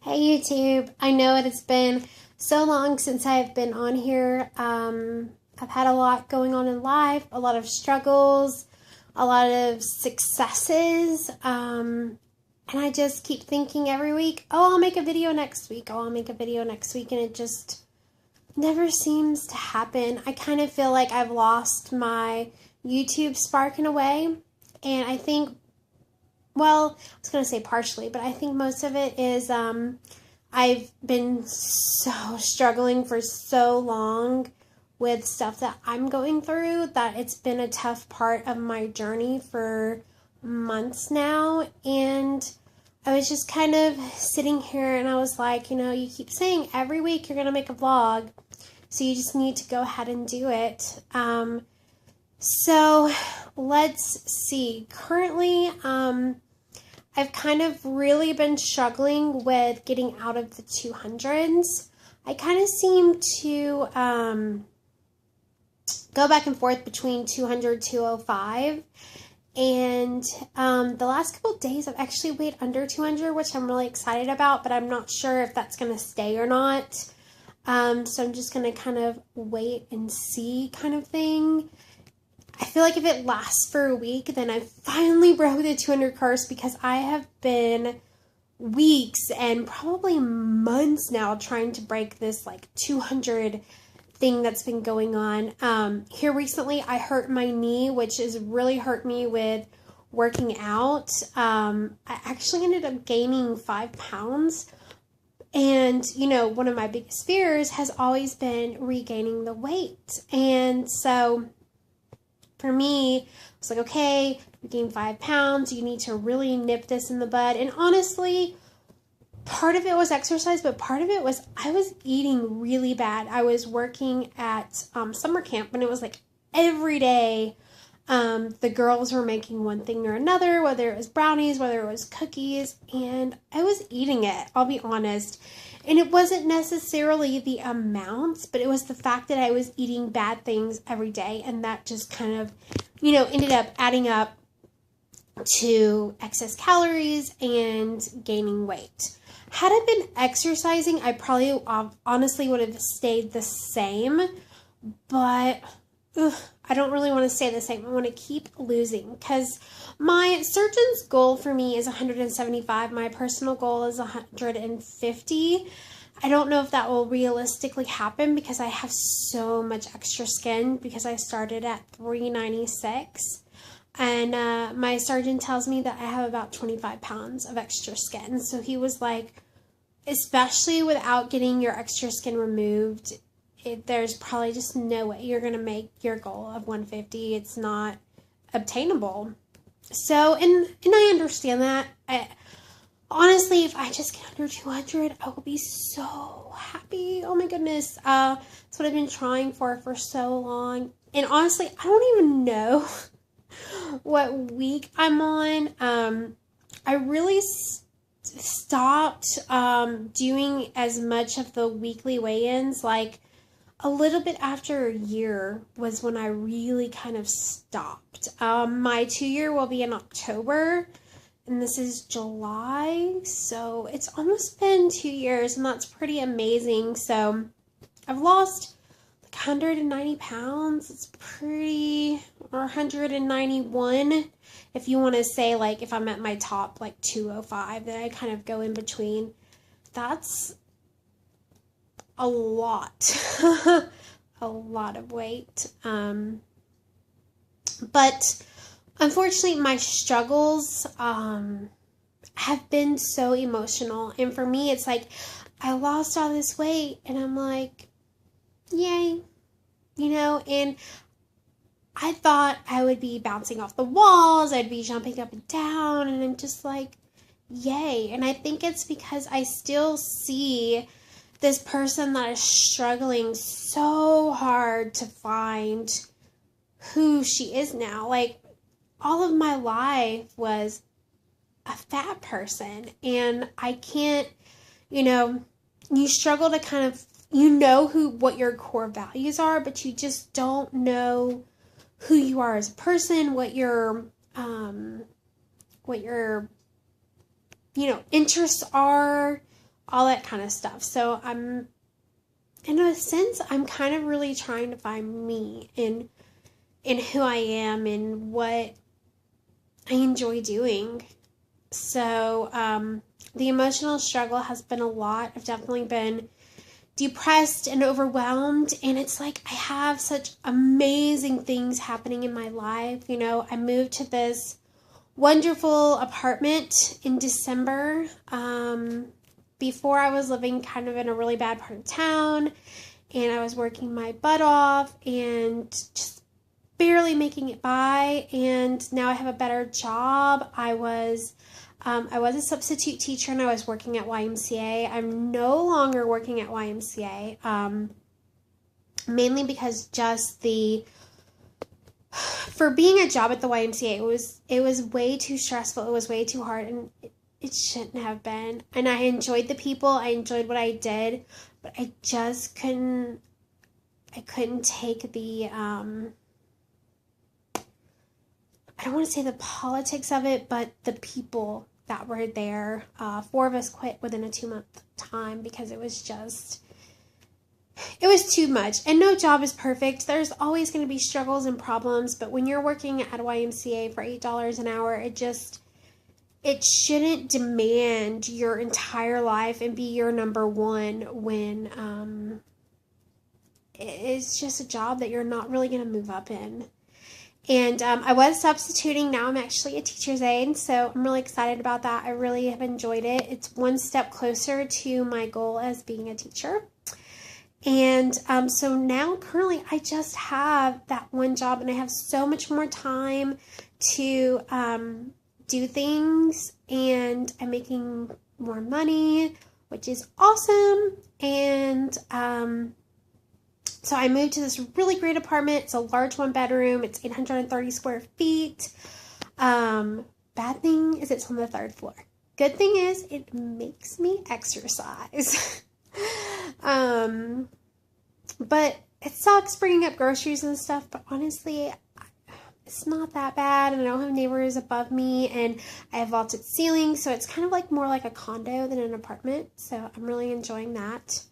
Hey YouTube, I know it has been so long since I've been on here. I've had a lot going on in life, a lot of struggles, a lot of successes, and I just keep thinking every week, oh, I'll make a video next week, oh, I'll make a video next week, and it just never seems to happen. I kind of feel like I've lost my YouTube spark in a way, and I think well, I was going to say partially, but I think most of it is I've been so struggling for so long with stuff that I'm going through that it's been a tough part of my journey for months now. And I was just kind of sitting here and I was like, you keep saying every week you're going to make a vlog, so you just need to go ahead and do it. So let's see. Currently, I've kind of really been struggling with getting out of the 200s. I kind of seem to go back and forth between 200, 205. And the last couple of days I've actually weighed under 200, which I'm really excited about, but I'm not sure if that's going to stay or not. So I'm just going to kind of wait and see kind of thing. I feel like if it lasts for a week, then I finally broke the 200 curse, because I have been weeks and probably months now trying to break this like 200 thing that's been going on. Here recently I hurt my knee, which has really hurt me with working out. I actually ended up gaining 5 pounds. And, one of my biggest fears has always been regaining the weight. And so for me, it's like, okay, you gained 5 pounds, you need to really nip this in the bud. And honestly, part of it was exercise, but part of it was I was eating really bad. I was working at summer camp, and it was like every day the girls were making one thing or another, whether it was brownies, whether it was cookies, and I was eating it, I'll be honest. And it wasn't necessarily the amounts, but it was the fact that I was eating bad things every day, and that just kind of, ended up adding up to excess calories and gaining weight. Had I been exercising, I probably honestly would have stayed the same, but I don't really want to stay the same. I want to keep losing, because my surgeon's goal for me is 175. My personal goal is 150. I don't know if that will realistically happen, because I have so much extra skin, because I started at 396. And my surgeon tells me that I have about 25 pounds of extra skin. So he was like, especially without getting your extra skin removed, there's probably just no way you're going to make your goal of 150. It's not obtainable. So, and I understand that. Honestly, if I just get under 200, I will be so happy. Oh my goodness. That's what I've been trying for so long. And honestly, I don't even know what week I'm on. I really stopped doing as much of the weekly weigh-ins. Like, a little bit after a year was when I really kind of stopped. My 2-year will be in October, and this is July, so it's almost been 2 years, and that's pretty amazing. So I've lost like 190 pounds. It's pretty, or 191, if you want to say, like, if I'm at my top, like 205, then I kind of go in between. That's a lot, a lot of weight. But unfortunately, my struggles have been so emotional. And for me, it's like, I lost all this weight, and I'm like, yay, and I thought I would be bouncing off the walls, I'd be jumping up and down, and I'm just like, yay. And I think it's because I still see this person that is struggling so hard to find who she is now. Like, all of my life was a fat person, and I can't, you struggle to kind of, what your core values are, but you just don't know who you are as a person, what your interests are, all that kind of stuff. So in a sense, I'm kind of really trying to find me in who I am and what I enjoy doing. So, the emotional struggle has been a lot. I've definitely been depressed and overwhelmed, and it's like I have such amazing things happening in my life. You know, I moved to this wonderful apartment in December. Before I was living kind of in a really bad part of town, and I was working my butt off and just barely making it by, and now I have a better job. I was a substitute teacher, and I was working at YMCA. I'm no longer working at YMCA, mainly because for being a job at the YMCA, it was way too stressful. It was way too hard, and it shouldn't have been. And I enjoyed the people. I enjoyed what I did, but I just couldn't take the, I don't want to say the politics of it, but the people that were there. 4 of us quit within a 2-month time because it was too much. And no job is perfect. There's always going to be struggles and problems, but when you're working at a YMCA for $8 an hour, it shouldn't demand your entire life and be your number one when it's just a job that you're not really going to move up in. And I was substituting. Now I'm actually a teacher's aide, so I'm really excited about that. I really have enjoyed it. It's one step closer to my goal as being a teacher. And so now currently I just have that one job, and I have so much more time to do things, and I'm making more money, which is awesome. And so I moved to this really great apartment. It's a large 1-bedroom. It's 830 square feet. Bad thing is it's on the 3rd floor. Good thing is it makes me exercise. But it sucks bringing up groceries and stuff, but honestly, it's not that bad, and I don't have neighbors above me, and I have vaulted ceilings, so it's kind of like more like a condo than an apartment, so I'm really enjoying that.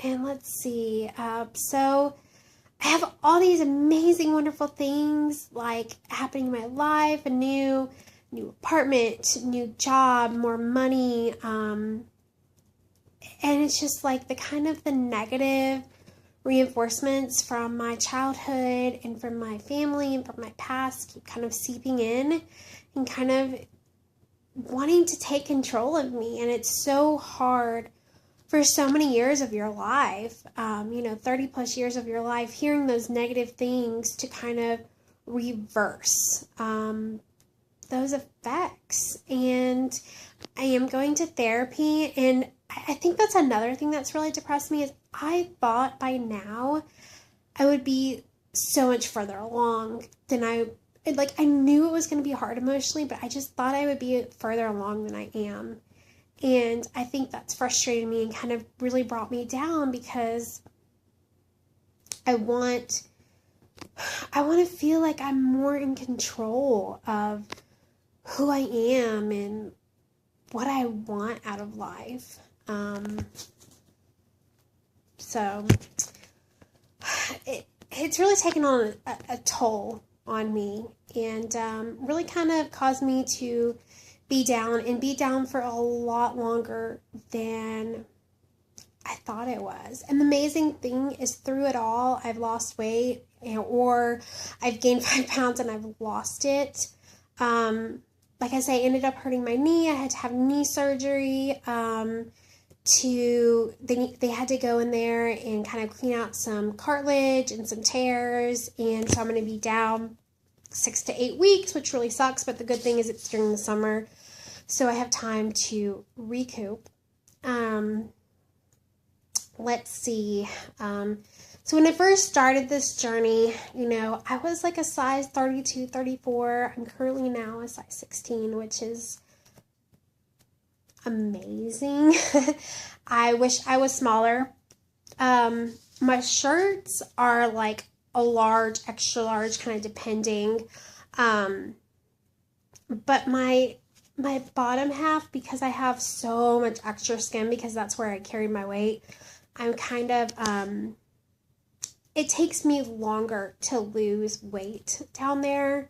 And let's see, so I have all these amazing, wonderful things like happening in my life: a new apartment, new job, more money, and it's just like the negative reinforcements from my childhood and from my family and from my past keep kind of seeping in and kind of wanting to take control of me. And it's so hard for so many years of your life, 30 plus years of your life, hearing those negative things to kind of reverse those effects. And I am going to therapy, and I think that's another thing that's really depressed me is I thought by now I would be so much further along than I knew it was going to be hard emotionally, but I just thought I would be further along than I am. And I think that's frustrated me and kind of really brought me down because I want to feel like I'm more in control of who I am and what I want out of life. So it's really taken on a toll on me, and really kind of caused me to be down for a lot longer than I thought it was. And the amazing thing is through it all, I've lost weight, or I've gained 5 pounds and I've lost it. Like I say, I ended up hurting my knee. I had to have knee surgery. They had to go in there and kind of clean out some cartilage and some tears, and so I'm going to be down 6 to 8 weeks, which really sucks, but the good thing is it's during the summer, so I have time to recoup. Let's see. So when I first started this journey, I was like a size 32, 34. I'm currently now a size 16, which is amazing. I wish I was smaller. My shirts are like a large, extra large, kind of depending. But my my bottom half, because I have so much extra skin because that's where I carried my weight, I'm kind of, it takes me longer to lose weight down there.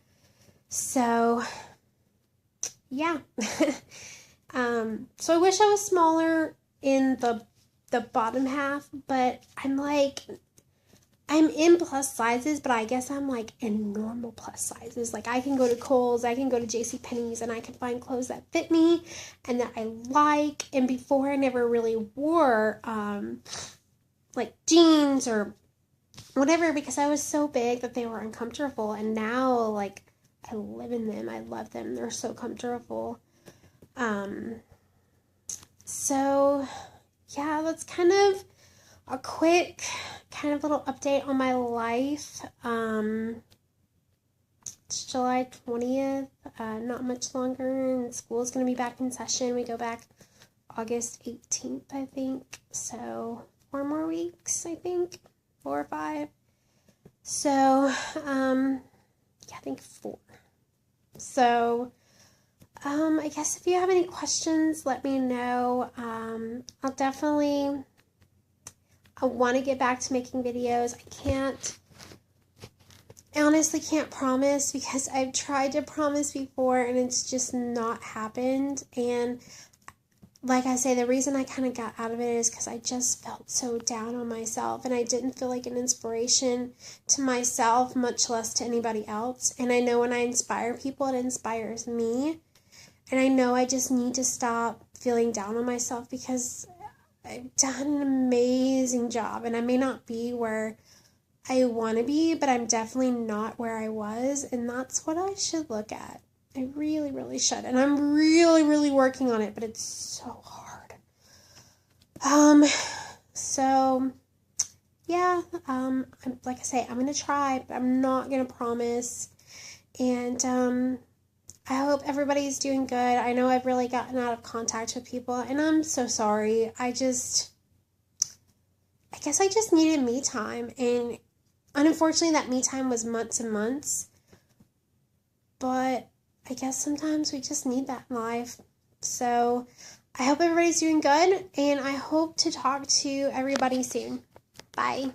So, yeah. So I wish I was smaller in the bottom half, but I'm in plus sizes, but I guess I'm like in normal plus sizes. Like I can go to Kohl's, I can go to JCPenney's, and I can find clothes that fit me and that I like. And before I never really wore like jeans or whatever because I was so big that they were uncomfortable. And now like I live in them. I love them. They're so comfortable. So yeah, that's kind of a quick kind of little update on my life. It's July 20th, not much longer, and school is going to be back in session. We go back August 18th, I think. So 4 more weeks, I think. 4 or 5. So, yeah, I think 4. So, I guess if you have any questions, let me know. I want to get back to making videos. I honestly can't promise because I've tried to promise before and it's just not happened. And like I say, the reason I kind of got out of it is because I just felt so down on myself and I didn't feel like an inspiration to myself, much less to anybody else. And I know when I inspire people, it inspires me. And I know I just need to stop feeling down on myself because I've done an amazing job. And I may not be where I want to be, but I'm definitely not where I was. And that's what I should look at. I really, really should. And I'm really, really working on it, but it's so hard. So, yeah, like I say, I'm going to try, but I'm not going to promise. And, I hope everybody's doing good. I know I've really gotten out of contact with people, and I'm so sorry. I guess I just needed me time, and unfortunately that me time was months and months. But I guess sometimes we just need that in life. So I hope everybody's doing good, and I hope to talk to everybody soon. Bye.